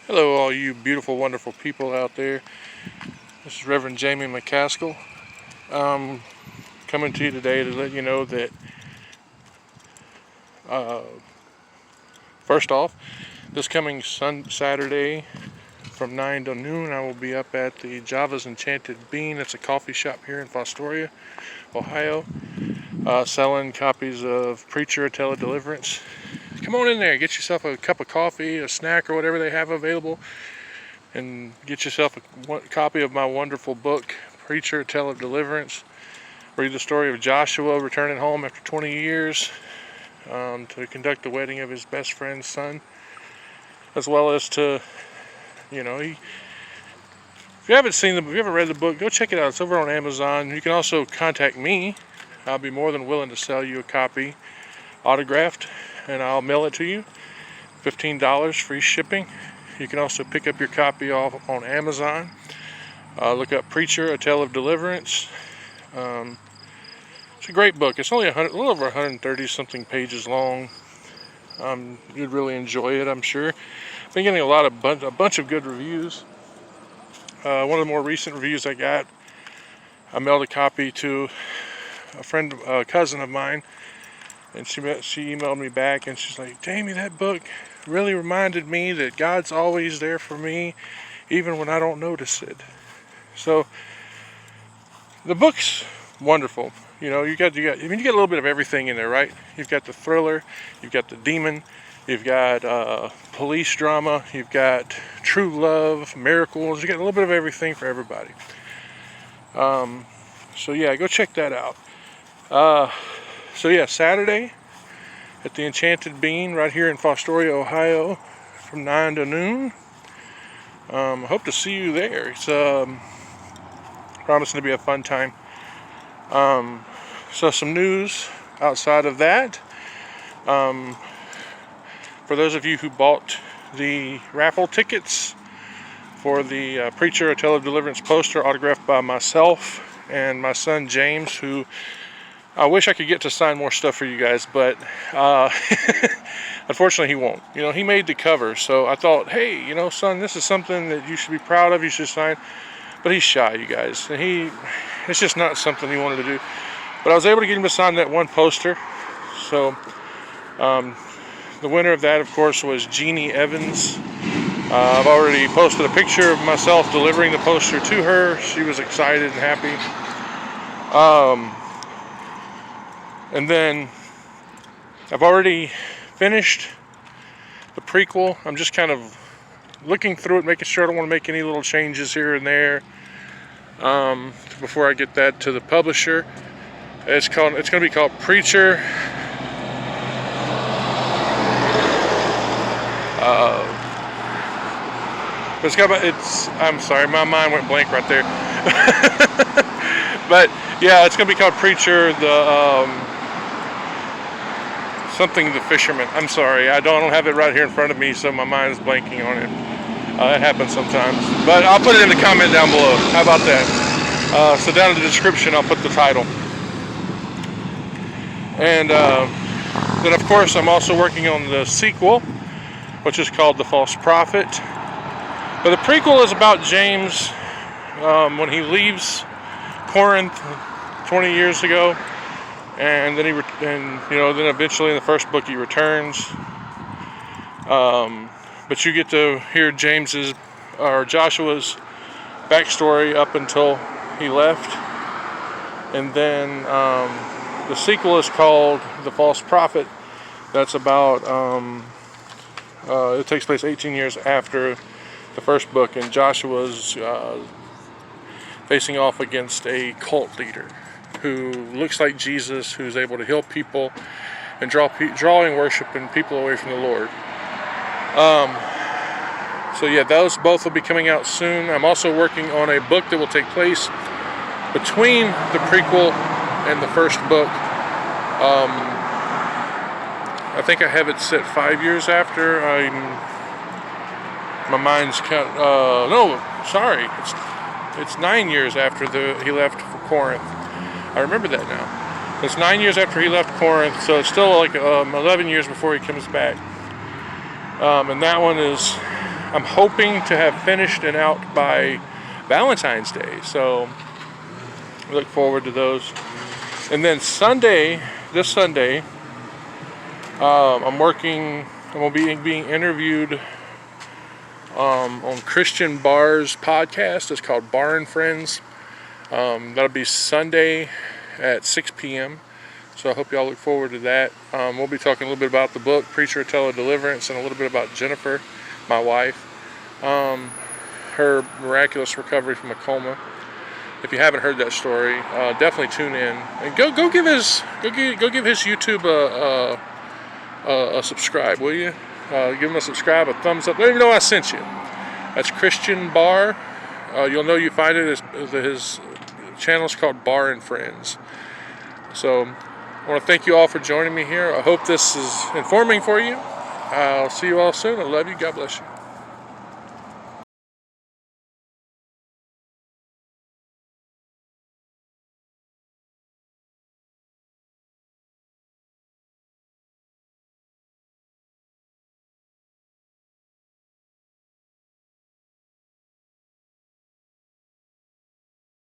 Hello, all you beautiful, wonderful people out there. This is Reverend Jamie McCaskill. Coming to you today to let you know that, first off, this coming Saturday from 9 to noon, I will be up at the Java's Enchanted Bean. It's a coffee shop here in Fostoria, Ohio, selling copies of Preacher, A Tale of Deliverance. Come on in there, get yourself a cup of coffee, a snack, or whatever they have available, and get yourself a copy of my wonderful book, Preacher, A Tale of Deliverance. Read the story of Joshua returning home after 20 years to conduct the wedding of his best friend's son, as well as to, if you haven't read the book, go check it out. It's over on Amazon. You can also contact me. I'll be more than willing to sell you a copy, autographed, and I'll mail it to you. $15 free shipping. You can also pick up your copy off on Amazon. Look up Preacher, A Tale of Deliverance. It's a great book. It's only a little over 130 something pages long. You'd really enjoy it, I'm sure. I've been getting a bunch of good reviews. One of the more recent reviews I got, I mailed a copy to a cousin of mine, and she emailed me back, and she's like, "Jamie, that book really reminded me that God's always there for me, even when I don't notice it." So the book's wonderful. You get a little bit of everything in there, right? You've got the thriller, you've got the demon, you've got police drama, you've got true love, miracles. You got a little bit of everything for everybody. So yeah, go check that out. Saturday at the Enchanted Bean right here in Fostoria, Ohio, from 9 to noon. I hope to see you there. It's promising to be a fun time. So some news outside of that. For those of you who bought the raffle tickets for the Preacher, A Tale of Deliverance poster autographed by myself and my son James, who I wish I could get to sign more stuff for you guys, but unfortunately he won't. He made the cover, so I thought, hey, son, this is something that you should be proud of, you should sign. But he's shy, you guys, and it's just not something he wanted to do. But I was able to get him to sign that one poster. So the winner of that, of course, was Jeannie Evans. I've already posted a picture of myself delivering the poster to her. She was excited and happy. And then I've already finished the prequel. I'm just kind of looking through it, making sure I don't want to make any little changes here and there before I get that to the publisher. It's going to be called Preacher. I'm sorry, my mind went blank right there. But yeah, it's going to be called Preacher, the Fisherman. I'm sorry, I don't have it right here in front of me, so my mind is blanking on it. It happens sometimes. But I'll put it in the comment down below. How about that? So down in the description, I'll put the title. And then, of course, I'm also working on the sequel, which is called The False Prophet. But the prequel is about James when he leaves Corinth 20 years ago, and then then eventually in the first book he returns. But you get to hear Joshua's backstory up until he left, and then the sequel is called The False Prophet. That's about it takes place 18 years after the first book, and Joshua's facing off against a cult leader who looks like Jesus, who's able to heal people and drawing worship and people away from the Lord. So yeah, those both will be coming out soon. I'm also working on a book that will take place between the prequel and the first book. I think I have it set 5 years after. My mind's it's 9 years after he left for Corinth. I remember that now. It's 9 years after he left Corinth, so it's still like 11 years before he comes back. And that one is, I'm hoping to have finished and out by Valentine's Day. So I look forward to those. And then this Sunday, I'm going to be being interviewed on Christian Barr's podcast. It's called Bar and Friends. That'll be Sunday at 6 p.m. So I hope y'all look forward to that. We'll be talking a little bit about the book, Preacher Tell of Deliverance, and a little bit about Jennifer, my wife, her miraculous recovery from a coma. If you haven't heard that story, definitely tune in and go give his YouTube a subscribe, will you? Give him a subscribe, a thumbs up. Let him know I sent you. That's Christian Barr. You'll know you find it as his channel is called Bar and Friends. So I want to thank you all for joining me here. I hope this is informing for you. I'll see you all soon. I love you. God bless you.